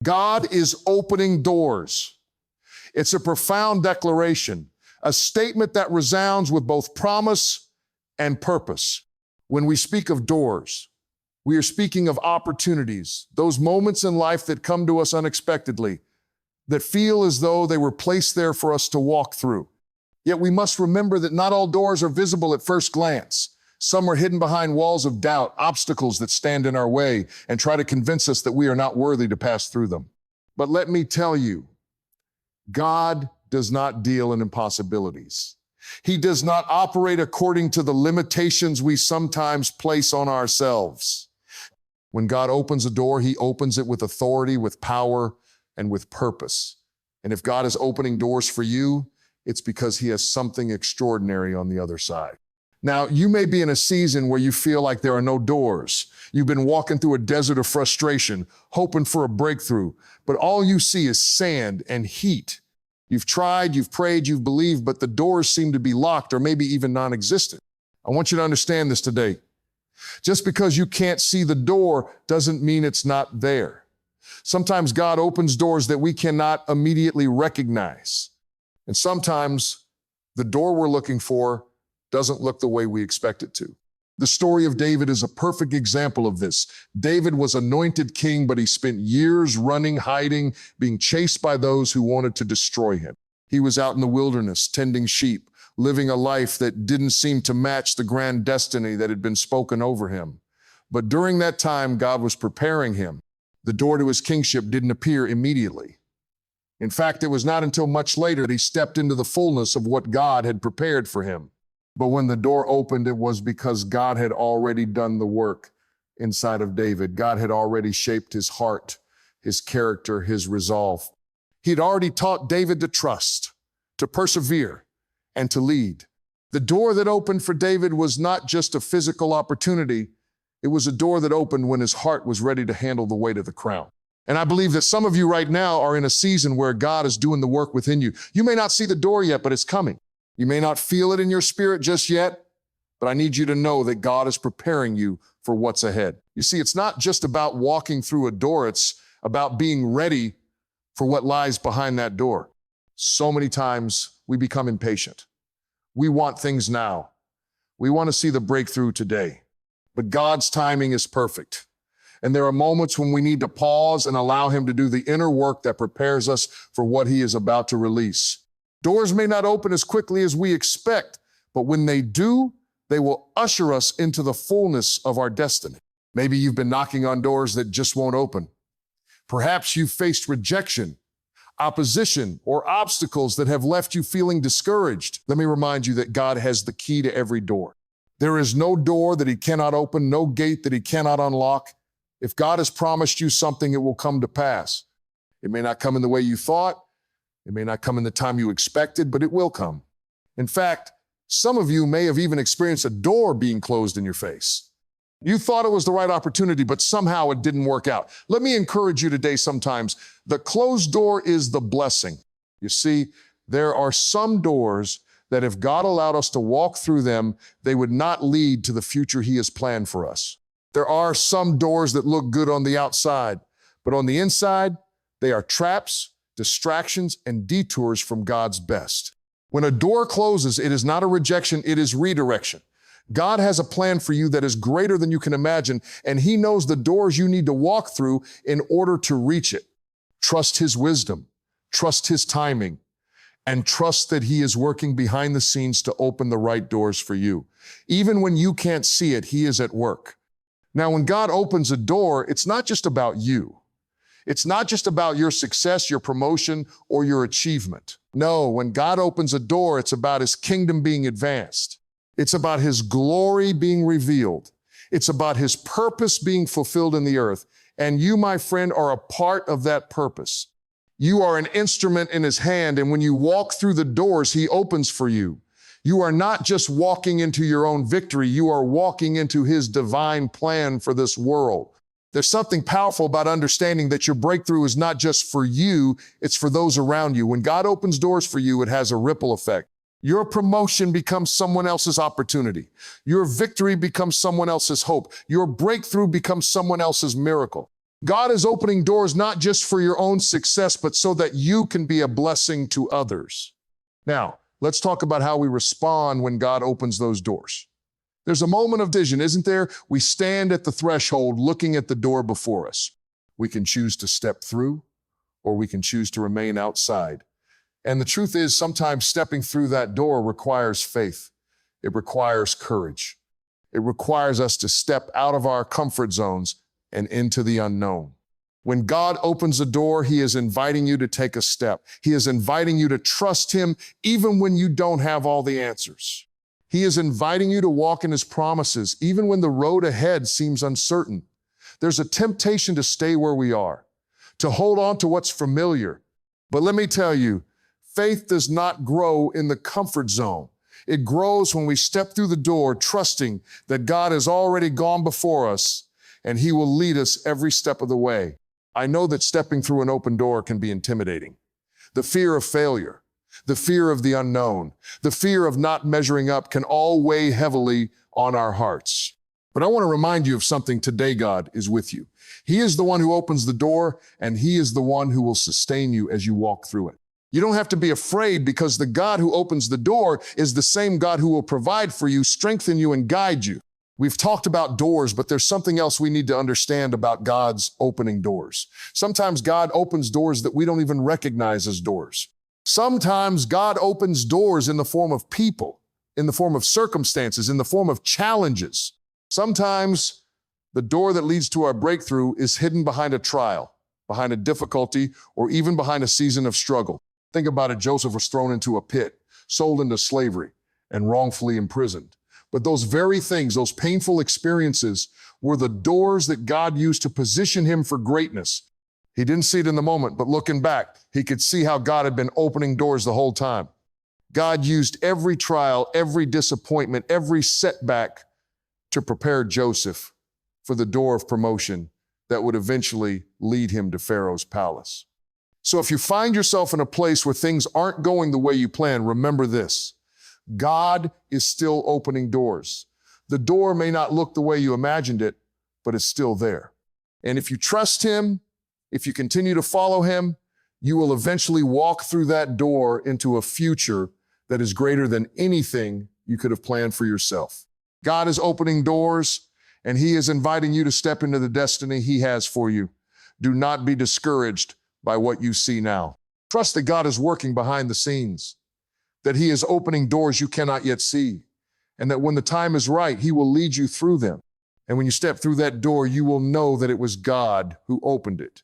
God is opening doors. It's a profound declaration, a statement that resounds with both promise and purpose. When we speak of doors, we are speaking of opportunities, those moments in life that come to us unexpectedly, that feel as though they were placed there for us to walk through. Yet we must remember that not all doors are visible at first glance. Some are hidden behind walls of doubt, obstacles that stand in our way and try to convince us that we are not worthy to pass through them. But let me tell you, God does not deal in impossibilities. He does not operate according to the limitations we sometimes place on ourselves. When God opens a door, he opens it with authority, with power, and with purpose. And if God is opening doors for you, it's because he has something extraordinary on the other side. Now, you may be in a season where you feel like there are no doors. You've been walking through a desert of frustration, hoping for a breakthrough, but all you see is sand and heat. You've tried, you've prayed, you've believed, but the doors seem to be locked or maybe even non-existent. I want you to understand this today. Just because you can't see the door doesn't mean it's not there. Sometimes God opens doors that we cannot immediately recognize. And sometimes the door we're looking for doesn't look the way we expect it to. The story of David is a perfect example of this. David was anointed king, but he spent years running, hiding, being chased by those who wanted to destroy him. He was out in the wilderness, tending sheep, living a life that didn't seem to match the grand destiny that had been spoken over him. But during that time, God was preparing him. The door to his kingship didn't appear immediately. In fact, it was not until much later that he stepped into the fullness of what God had prepared for him. But when the door opened, it was because God had already done the work inside of David. God had already shaped his heart, his character, his resolve. He'd already taught David to trust, to persevere, and to lead. The door that opened for David was not just a physical opportunity. It was a door that opened when his heart was ready to handle the weight of the crown. And I believe that some of you right now are in a season where God is doing the work within you. You may not see the door yet, but it's coming. You may not feel it in your spirit just yet, but I need you to know that God is preparing you for what's ahead. You see, it's not just about walking through a door. It's about being ready for what lies behind that door. So many times we become impatient. We want things now. We want to see the breakthrough today. But God's timing is perfect. And there are moments when we need to pause and allow him to do the inner work that prepares us for what he is about to release. Doors may not open as quickly as we expect, but when they do, they will usher us into the fullness of our destiny. Maybe you've been knocking on doors that just won't open. Perhaps you've faced rejection, opposition, or obstacles that have left you feeling discouraged. Let me remind you that God has the key to every door. There is no door that he cannot open, no gate that he cannot unlock. If God has promised you something, it will come to pass. It may not come in the way you thought. It may not come in the time you expected, but it will come. In fact, some of you may have even experienced a door being closed in your face. You thought it was the right opportunity, but somehow it didn't work out. Let me encourage you today sometimes. The closed door is the blessing. You see, there are some doors that if God allowed us to walk through them, they would not lead to the future he has planned for us. There are some doors that look good on the outside, but on the inside, they are traps, distractions, and detours from God's best. When a door closes, it is not a rejection, it is redirection. God has a plan for you that is greater than you can imagine, and he knows the doors you need to walk through in order to reach it. Trust his wisdom, trust his timing, and trust that he is working behind the scenes to open the right doors for you. Even when you can't see it, he is at work. Now, when God opens a door, it's not just about you. It's not just about your success, your promotion, or your achievement. No, when God opens a door, it's about his kingdom being advanced. It's about his glory being revealed. It's about his purpose being fulfilled in the earth. And you, my friend, are a part of that purpose. You are an instrument in his hand, and when you walk through the doors he opens for you, you are not just walking into your own victory, you are walking into his divine plan for this world. There's something powerful about understanding that your breakthrough is not just for you, it's for those around you. When God opens doors for you, it has a ripple effect. Your promotion becomes someone else's opportunity. Your victory becomes someone else's hope. Your breakthrough becomes someone else's miracle. God is opening doors not just for your own success, but so that you can be a blessing to others. Now, let's talk about how we respond when God opens those doors. There's a moment of vision, isn't there? We stand at the threshold looking at the door before us. We can choose to step through, or we can choose to remain outside. And the truth is, sometimes stepping through that door requires faith. It requires courage. It requires us to step out of our comfort zones and into the unknown. When God opens a door, He is inviting you to take a step. He is inviting you to trust Him even when you don't have all the answers. He is inviting you to walk in His promises even when the road ahead seems uncertain. There's a temptation to stay where we are, to hold on to what's familiar. But let me tell you, faith does not grow in the comfort zone. It grows when we step through the door, trusting that God has already gone before us and He will lead us every step of the way. I know that stepping through an open door can be intimidating. The fear of failure, the fear of the unknown, the fear of not measuring up can all weigh heavily on our hearts. But I want to remind you of something today. God is with you. He is the one who opens the door, and He is the one who will sustain you as you walk through it. You don't have to be afraid, because the God who opens the door is the same God who will provide for you, strengthen you, and guide you. We've talked about doors, but there's something else we need to understand about God's opening doors. Sometimes God opens doors that we don't even recognize as doors. Sometimes God opens doors in the form of people, in the form of circumstances, in the form of challenges. Sometimes the door that leads to our breakthrough is hidden behind a trial, behind a difficulty, or even behind a season of struggle. Think about it. Joseph was thrown into a pit, sold into slavery, and wrongfully imprisoned. But those very things, those painful experiences, were the doors that God used to position him for greatness. He didn't see it in the moment, but looking back, he could see how God had been opening doors the whole time. God used every trial, every disappointment, every setback to prepare Joseph for the door of promotion that would eventually lead him to Pharaoh's palace. So if you find yourself in a place where things aren't going the way you plan, remember this: God is still opening doors. The door may not look the way you imagined it, but it's still there. And if you trust Him, if you continue to follow Him, you will eventually walk through that door into a future that is greater than anything you could have planned for yourself. God is opening doors, and He is inviting you to step into the destiny He has for you. Do not be discouraged by what you see now. Trust that God is working behind the scenes, that He is opening doors you cannot yet see, and that when the time is right, He will lead you through them. And when you step through that door, you will know that it was God who opened it,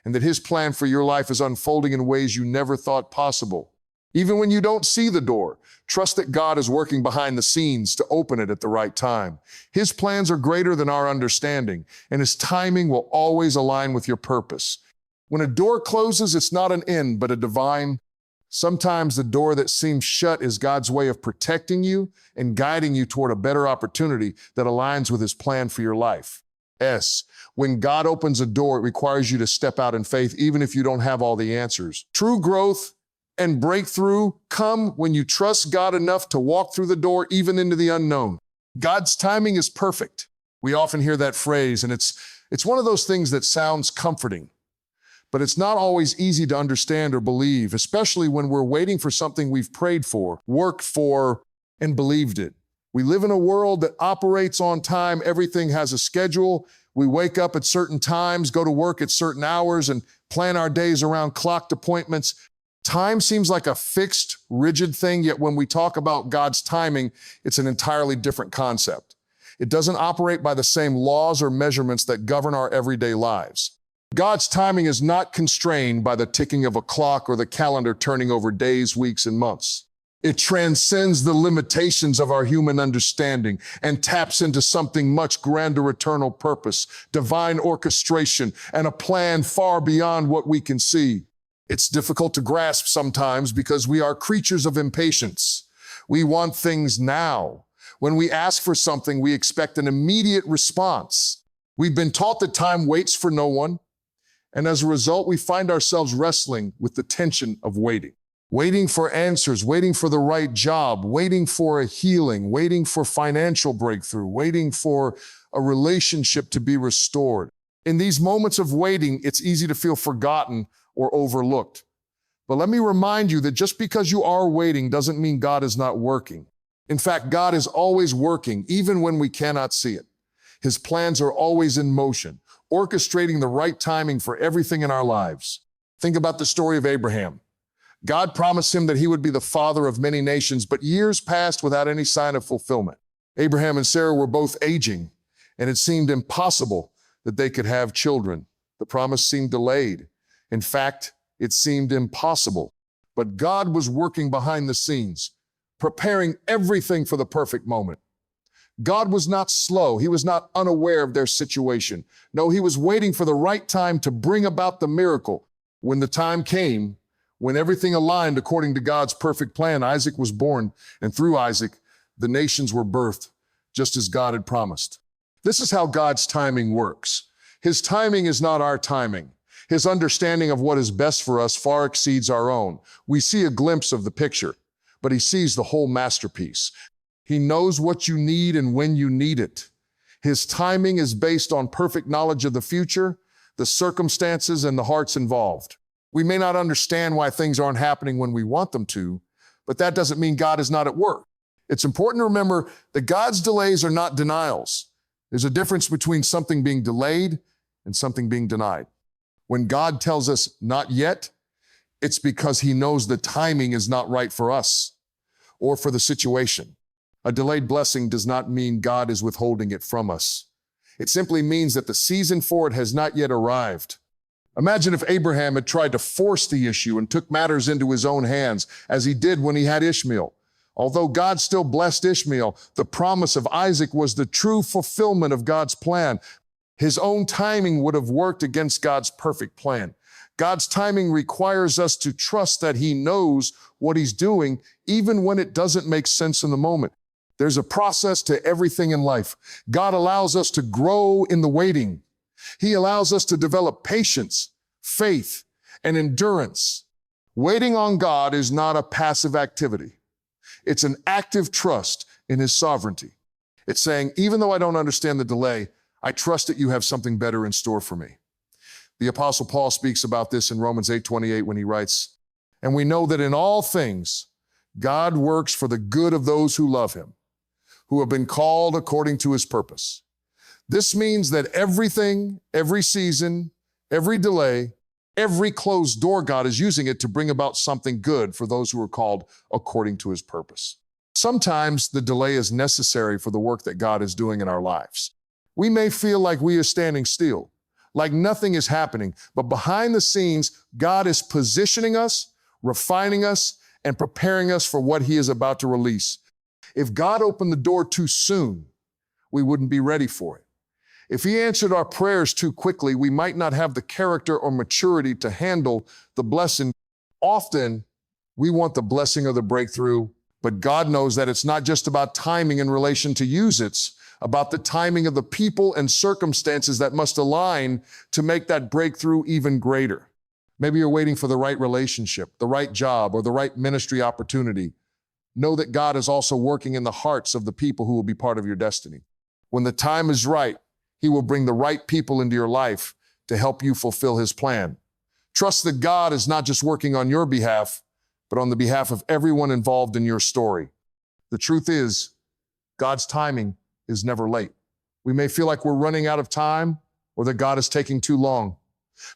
and that His plan for your life is unfolding in ways you never thought possible. Even when you don't see the door, trust that God is working behind the scenes to open it at the right time. His plans are greater than our understanding, and His timing will always align with your purpose. When a door closes, it's not an end, but a divine. Sometimes the door that seems shut is God's way of protecting you and guiding you toward a better opportunity that aligns with His plan for your life. When God opens a door, it requires you to step out in faith, even if you don't have all the answers. True growth and breakthrough come when you trust God enough to walk through the door, even into the unknown. God's timing is perfect. We often hear that phrase, and it's one of those things that sounds comforting, but it's not always easy to understand or believe, especially when we're waiting for something we've prayed for, worked for, and believed it. We live in a world that operates on time. Everything has a schedule. We wake up at certain times, go to work at certain hours, and plan our days around clocked appointments. Time seems like a fixed, rigid thing, yet when we talk about God's timing, it's an entirely different concept. It doesn't operate by the same laws or measurements that govern our everyday lives. God's timing is not constrained by the ticking of a clock or the calendar turning over days, weeks, and months. It transcends the limitations of our human understanding and taps into something much grander: eternal purpose, divine orchestration, and a plan far beyond what we can see. It's difficult to grasp sometimes because we are creatures of impatience. We want things now. When we ask for something, we expect an immediate response. We've been taught that time waits for no one, and as a result, we find ourselves wrestling with the tension of waiting. Waiting for answers, waiting for the right job, waiting for a healing, waiting for financial breakthrough, waiting for a relationship to be restored. In these moments of waiting, it's easy to feel forgotten or overlooked. But let me remind you that just because you are waiting doesn't mean God is not working. In fact, God is always working, even when we cannot see it. His plans are always in motion, orchestrating the right timing for everything in our lives. Think about the story of Abraham. God promised him that he would be the father of many nations, but years passed without any sign of fulfillment. Abraham and Sarah were both aging, and it seemed impossible that they could have children. The promise seemed delayed. In fact, it seemed impossible. But God was working behind the scenes, preparing everything for the perfect moment. God was not slow. He was not unaware of their situation. No, he was waiting for the right time to bring about the miracle. When the time came, when everything aligned according to God's perfect plan, Isaac was born, and through Isaac, the nations were birthed, just as God had promised. This is how God's timing works. His timing is not our timing. His understanding of what is best for us far exceeds our own. We see a glimpse of the picture, but he sees the whole masterpiece. He knows what you need and when you need it. His timing is based on perfect knowledge of the future, the circumstances, and the hearts involved. We may not understand why things aren't happening when we want them to, but that doesn't mean God is not at work. It's important to remember that God's delays are not denials. There's a difference between something being delayed and something being denied. When God tells us not yet, it's because he knows the timing is not right for us or for the situation. A delayed blessing does not mean God is withholding it from us. It simply means that the season for it has not yet arrived. Imagine if Abraham had tried to force the issue and took matters into his own hands, as he did when he had Ishmael. Although God still blessed Ishmael, the promise of Isaac was the true fulfillment of God's plan. His own timing would have worked against God's perfect plan. God's timing requires us to trust that he knows what he's doing, even when it doesn't make sense in the moment. There's a process to everything in life. God allows us to grow in the waiting. He allows us to develop patience, faith, and endurance. Waiting on God is not a passive activity. It's an active trust in his sovereignty. It's saying, even though I don't understand the delay, I trust that you have something better in store for me. The Apostle Paul speaks about this in Romans 8:28 when he writes, "And we know that in all things, God works for the good of those who love him, who have been called according to his purpose." This means that everything, every season, every delay, every closed door, God is using it to bring about something good for those who are called according to his purpose. Sometimes the delay is necessary for the work that God is doing in our lives. We may feel like we are standing still, like nothing is happening, but behind the scenes, God is positioning us, refining us, and preparing us for what he is about to release. If God opened the door too soon, we wouldn't be ready for it. If he answered our prayers too quickly, we might not have the character or maturity to handle the blessing. Often, we want the blessing or the breakthrough, but God knows that it's not just about timing in relation to use. It's about the timing of the people and circumstances that must align to make that breakthrough even greater. Maybe you're waiting for the right relationship, the right job, or the right ministry opportunity. Know that God is also working in the hearts of the people who will be part of your destiny. When the time is right, he will bring the right people into your life to help you fulfill his plan. Trust that God is not just working on your behalf, but on the behalf of everyone involved in your story. The truth is, God's timing is never late. We may feel like we're running out of time or that God is taking too long,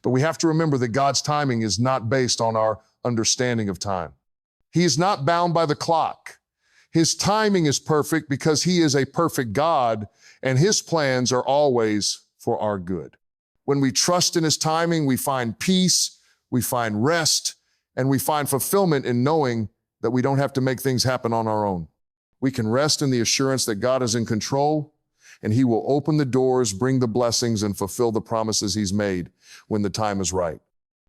but we have to remember that God's timing is not based on our understanding of time. He is not bound by the clock. His timing is perfect because he is a perfect God, and his plans are always for our good. When we trust in his timing, we find peace, we find rest, and we find fulfillment in knowing that we don't have to make things happen on our own. We can rest in the assurance that God is in control, and he will open the doors, bring the blessings, and fulfill the promises he's made when the time is right.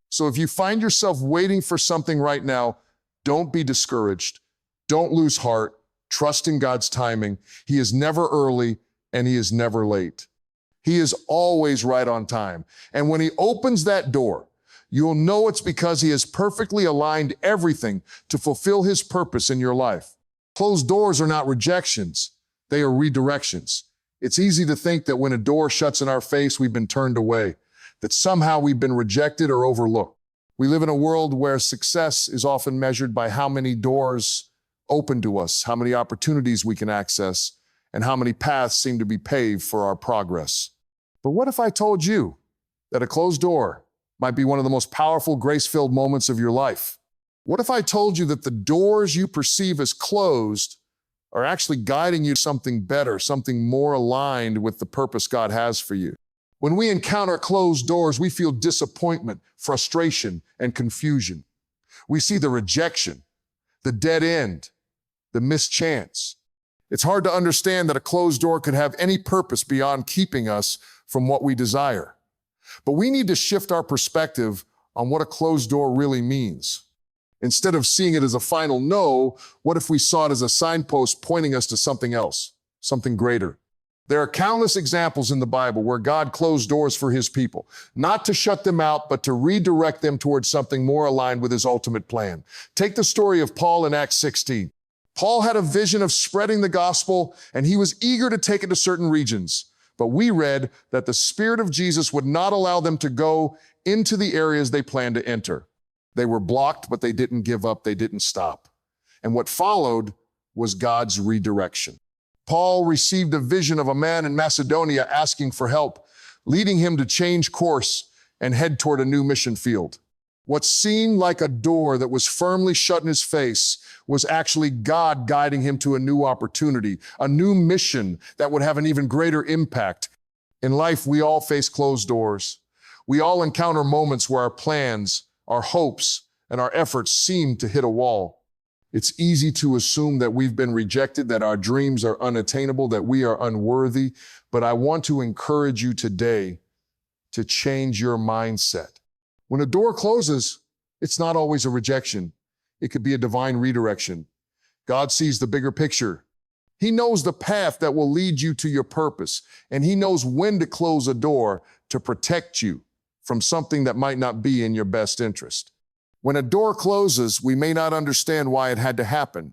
So if you find yourself waiting for something right now, don't be discouraged. Don't lose heart. Trust in God's timing. He is never early and he is never late. He is always right on time. And when he opens that door, you'll know it's because he has perfectly aligned everything to fulfill his purpose in your life. Closed doors are not rejections. They are redirections. It's easy to think that when a door shuts in our face, we've been turned away, that somehow we've been rejected or overlooked. We live in a world where success is often measured by how many doors open to us, how many opportunities we can access, and how many paths seem to be paved for our progress. But what if I told you that a closed door might be one of the most powerful, grace-filled moments of your life? What if I told you that the doors you perceive as closed are actually guiding you to something better, something more aligned with the purpose God has for you? When we encounter closed doors, we feel disappointment, frustration, and confusion. We see the rejection, the dead end, the missed chance. It's hard to understand that a closed door could have any purpose beyond keeping us from what we desire. But we need to shift our perspective on what a closed door really means. Instead of seeing it as a final no, what if we saw it as a signpost pointing us to something else, something greater? There are countless examples in the Bible where God closed doors for his people, not to shut them out, but to redirect them towards something more aligned with his ultimate plan. Take the story of Paul in Acts 16. Paul had a vision of spreading the gospel, and he was eager to take it to certain regions. But we read that the Spirit of Jesus would not allow them to go into the areas they planned to enter. They were blocked, but they didn't give up. They didn't stop. And what followed was God's redirection. Paul received a vision of a man in Macedonia asking for help, leading him to change course and head toward a new mission field. What seemed like a door that was firmly shut in his face was actually God guiding him to a new opportunity, a new mission that would have an even greater impact. In life, we all face closed doors. We all encounter moments where our plans, our hopes, and our efforts seem to hit a wall. It's easy to assume that we've been rejected, that our dreams are unattainable, that we are unworthy. But I want to encourage you today to change your mindset. When a door closes, it's not always a rejection. It could be a divine redirection. God sees the bigger picture. He knows the path that will lead you to your purpose, and he knows when to close a door to protect you from something that might not be in your best interest. When a door closes, we may not understand why it had to happen.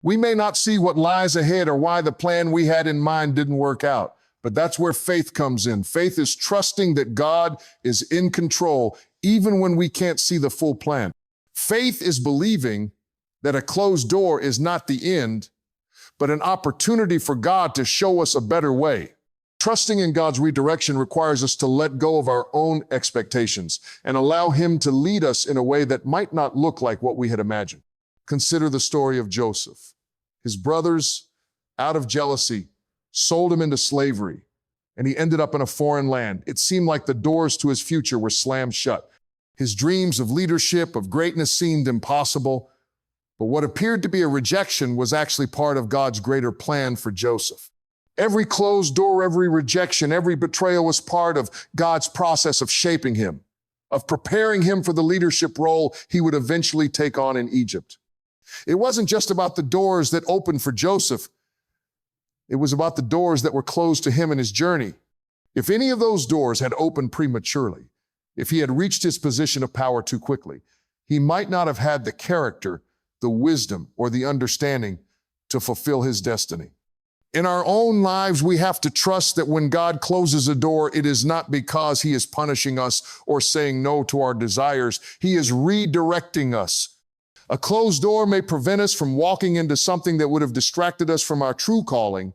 We may not see what lies ahead or why the plan we had in mind didn't work out. But that's where faith comes in. Faith is trusting that God is in control, even when we can't see the full plan. Faith is believing that a closed door is not the end, but an opportunity for God to show us a better way. Trusting in God's redirection requires us to let go of our own expectations and allow him to lead us in a way that might not look like what we had imagined. Consider the story of Joseph. His brothers, out of jealousy, sold him into slavery, and he ended up in a foreign land. It seemed like the doors to his future were slammed shut. His dreams of leadership, of greatness seemed impossible, but what appeared to be a rejection was actually part of God's greater plan for Joseph. Every closed door, every rejection, every betrayal was part of God's process of shaping him, of preparing him for the leadership role he would eventually take on in Egypt. It wasn't just about the doors that opened for Joseph. It was about the doors that were closed to him in his journey. If any of those doors had opened prematurely, if he had reached his position of power too quickly, he might not have had the character, the wisdom, or the understanding to fulfill his destiny. In our own lives, we have to trust that when God closes a door, it is not because he is punishing us or saying no to our desires. He is redirecting us. A closed door may prevent us from walking into something that would have distracted us from our true calling,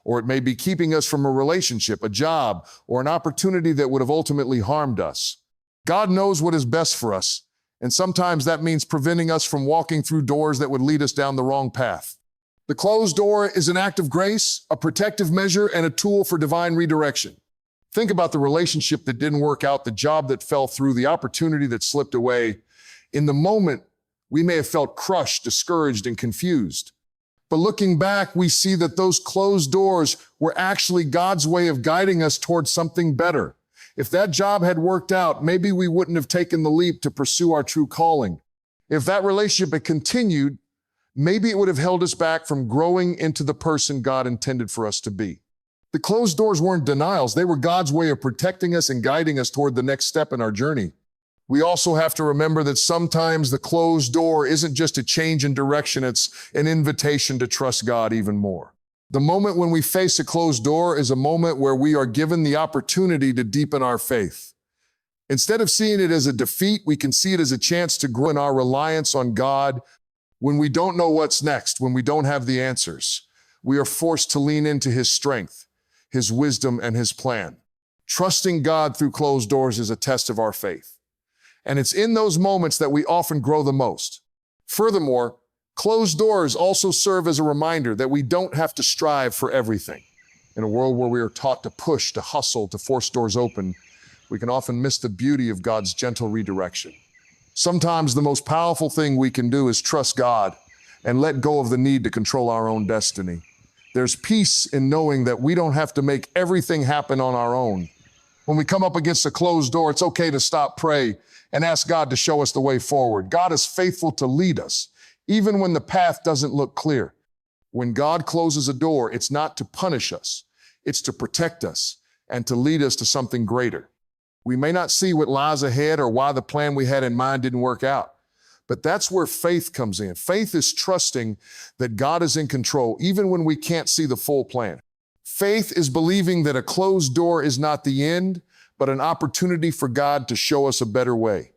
or it may be keeping us from a relationship, a job, or an opportunity that would have ultimately harmed us. God knows what is best for us, and sometimes that means preventing us from walking through doors that would lead us down the wrong path. The closed door is an act of grace, a protective measure, and a tool for divine redirection. Think about the relationship that didn't work out, the job that fell through, the opportunity that slipped away. In the moment, we may have felt crushed, discouraged, and confused. But looking back, we see that those closed doors were actually God's way of guiding us towards something better. If that job had worked out, maybe we wouldn't have taken the leap to pursue our true calling. If that relationship had continued, maybe it would have held us back from growing into the person God intended for us to be. The closed doors weren't denials. They were God's way of protecting us and guiding us toward the next step in our journey. We also have to remember that sometimes the closed door isn't just a change in direction, it's an invitation to trust God even more. The moment when we face a closed door is a moment where we are given the opportunity to deepen our faith. Instead of seeing it as a defeat, we can see it as a chance to grow in our reliance on God. When we don't know what's next, when we don't have the answers, we are forced to lean into His strength, His wisdom, and His plan. Trusting God through closed doors is a test of our faith. And it's in those moments that we often grow the most. Furthermore, closed doors also serve as a reminder that we don't have to strive for everything. In a world where we are taught to push, to hustle, to force doors open, we can often miss the beauty of God's gentle redirection. Sometimes the most powerful thing we can do is trust God and let go of the need to control our own destiny. There's peace in knowing that we don't have to make everything happen on our own. When we come up against a closed door, it's okay to stop, pray, and ask God to show us the way forward. God is faithful to lead us, even when the path doesn't look clear. When God closes a door, it's not to punish us, it's to protect us and to lead us to something greater. We may not see what lies ahead or why the plan we had in mind didn't work out, but that's where faith comes in. Faith is trusting that God is in control, even when we can't see the full plan. Faith is believing that a closed door is not the end, but an opportunity for God to show us a better way.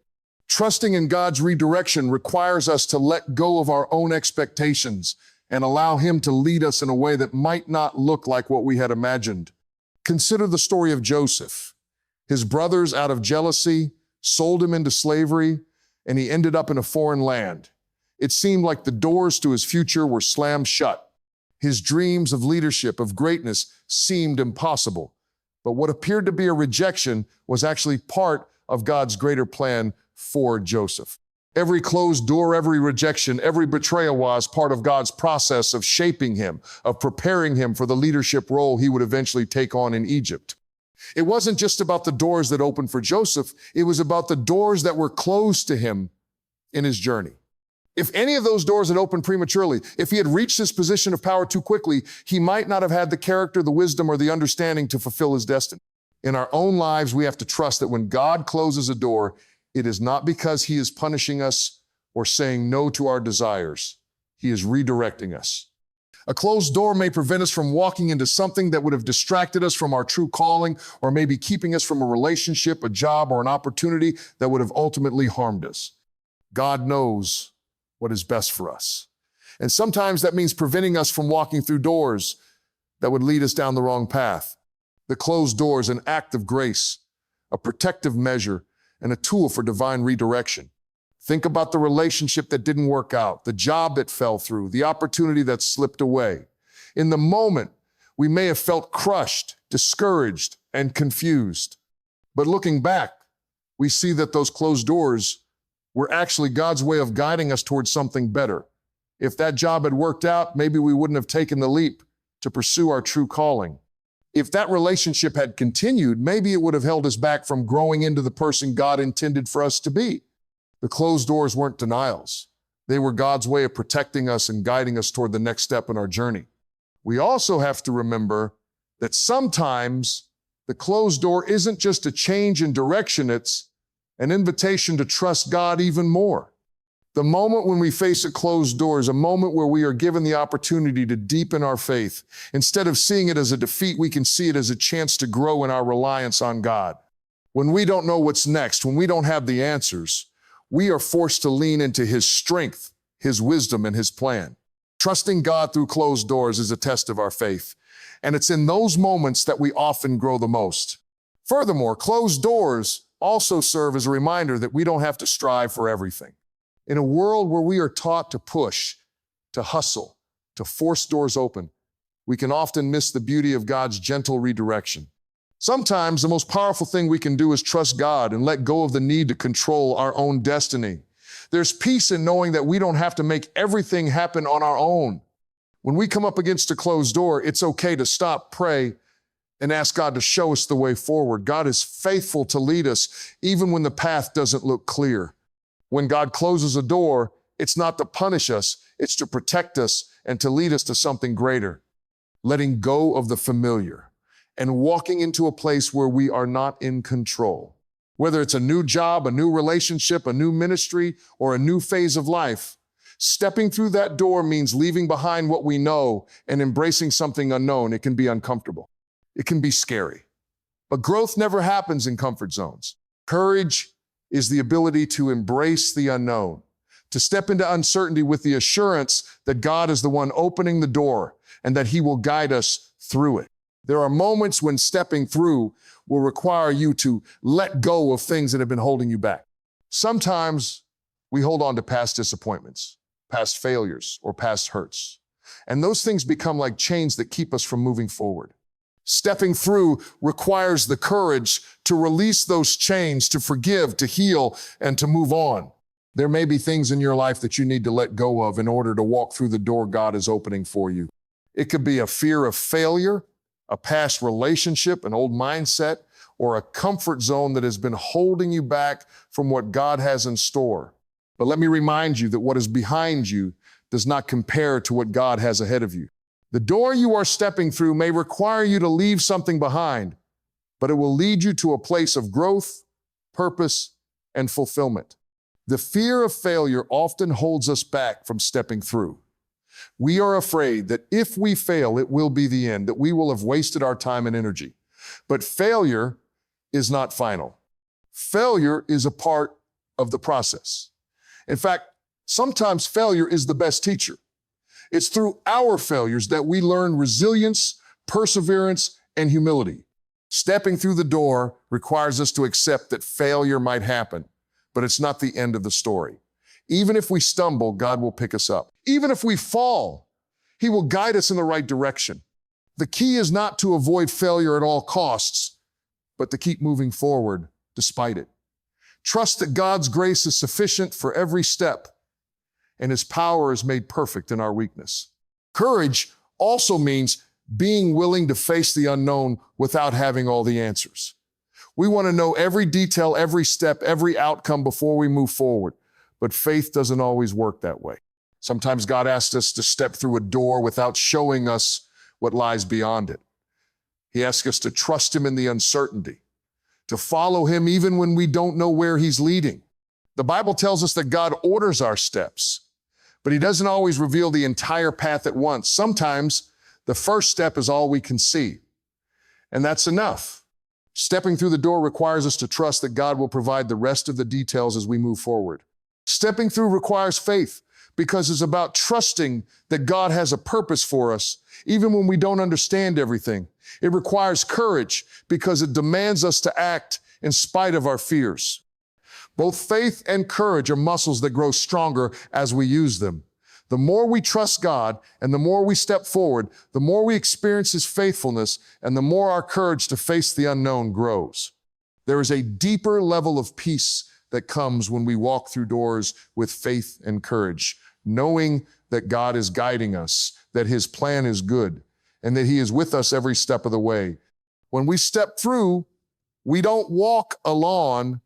Trusting in God's redirection requires us to let go of our own expectations and allow Him to lead us in a way that might not look like what we had imagined. Consider the story of Joseph. His brothers, out of jealousy, sold him into slavery, and he ended up in a foreign land. It seemed like the doors to his future were slammed shut. His dreams of leadership, of greatness, seemed impossible. But what appeared to be a rejection was actually part of God's greater plan for Joseph. Every closed door, every rejection, every betrayal was part of God's process of shaping him, of preparing him for the leadership role he would eventually take on in Egypt. It wasn't just about the doors that opened for Joseph, it was about the doors that were closed to him in his journey. If any of those doors had opened prematurely, if he had reached this position of power too quickly, he might not have had the character, the wisdom, or the understanding to fulfill his destiny. In our own lives, we have to trust that when God closes a door, it is not because He is punishing us or saying no to our desires. He is redirecting us. A closed door may prevent us from walking into something that would have distracted us from our true calling, or maybe keeping us from a relationship, a job, or an opportunity that would have ultimately harmed us. God knows what is best for us. And sometimes that means preventing us from walking through doors that would lead us down the wrong path. The closed door is an act of grace, a protective measure, and a tool for divine redirection. Think about the relationship that didn't work out, the job that fell through, the opportunity that slipped away. In the moment, we may have felt crushed, discouraged, and confused. But looking back, we see that those closed doors were actually God's way of guiding us towards something better. If that job had worked out, maybe we wouldn't have taken the leap to pursue our true calling. If that relationship had continued, maybe it would have held us back from growing into the person God intended for us to be. The closed doors weren't denials. They were God's way of protecting us and guiding us toward the next step in our journey. We also have to remember that sometimes the closed door isn't just a change in direction, it's an invitation to trust God even more. The moment when we face a closed door is a moment where we are given the opportunity to deepen our faith. Instead of seeing it as a defeat, we can see it as a chance to grow in our reliance on God. When we don't know what's next, when we don't have the answers, we are forced to lean into His strength, His wisdom, and His plan. Trusting God through closed doors is a test of our faith, and it's in those moments that we often grow the most. Furthermore, closed doors also serve as a reminder that we don't have to strive for everything. In a world where we are taught to push, to hustle, to force doors open, we can often miss the beauty of God's gentle redirection. Sometimes the most powerful thing we can do is trust God and let go of the need to control our own destiny. There's peace in knowing that we don't have to make everything happen on our own. When we come up against a closed door, it's okay to stop, pray, and ask God to show us the way forward. God is faithful to lead us even when the path doesn't look clear. When God closes a door, it's not to punish us, it's to protect us and to lead us to something greater. Letting go of the familiar and walking into a place where we are not in control. Whether it's a new job, a new relationship, a new ministry, or a new phase of life, Stepping through that door means leaving behind what we know and embracing something unknown. It can be uncomfortable. It can be scary. But growth never happens in comfort zones. Courage is the ability to embrace the unknown, to step into uncertainty with the assurance that God is the one opening the door and that He will guide us through it. There are moments when stepping through will require you to let go of things that have been holding you back. Sometimes we hold on to past disappointments, past failures, or past hurts. And those things become like chains that keep us from moving forward. Stepping through requires the courage to release those chains, to forgive, to heal, and to move on. There may be things in your life that you need to let go of in order to walk through the door God is opening for you. It could be a fear of failure, a past relationship, an old mindset, or a comfort zone that has been holding you back from what God has in store. But let me remind you that what is behind you does not compare to what God has ahead of you. The door you are stepping through may require you to leave something behind, but it will lead you to a place of growth, purpose, and fulfillment. The fear of failure often holds us back from stepping through. We are afraid that if we fail, it will be the end, that we will have wasted our time and energy. But failure is not final. Failure is a part of the process. In fact, sometimes failure is the best teacher. It's through our failures that we learn resilience, perseverance, and humility. Stepping through the door requires us to accept that failure might happen, but it's not the end of the story. Even if we stumble, God will pick us up. Even if we fall, He will guide us in the right direction. The key is not to avoid failure at all costs, but to keep moving forward despite it. Trust that God's grace is sufficient for every step, and His power is made perfect in our weakness. Courage also means being willing to face the unknown without having all the answers. We want to know every detail, every step, every outcome before we move forward. But faith doesn't always work that way. Sometimes God asks us to step through a door without showing us what lies beyond it. He asks us to trust Him in the uncertainty, to follow Him even when we don't know where He's leading. The Bible tells us that God orders our steps, but He doesn't always reveal the entire path at once. Sometimes the first step is all we can see, and that's enough. Stepping through the door requires us to trust that God will provide the rest of the details as we move forward. Stepping through requires faith because it's about trusting that God has a purpose for us, even when we don't understand everything. It requires courage because it demands us to act in spite of our fears. Both faith and courage are muscles that grow stronger as we use them. The more we trust God and the more we step forward, the more we experience His faithfulness and the more our courage to face the unknown grows. There is a deeper level of peace that comes when we walk through doors with faith and courage, knowing that God is guiding us, that His plan is good, and that He is with us every step of the way. When we step through, we don't walk alone,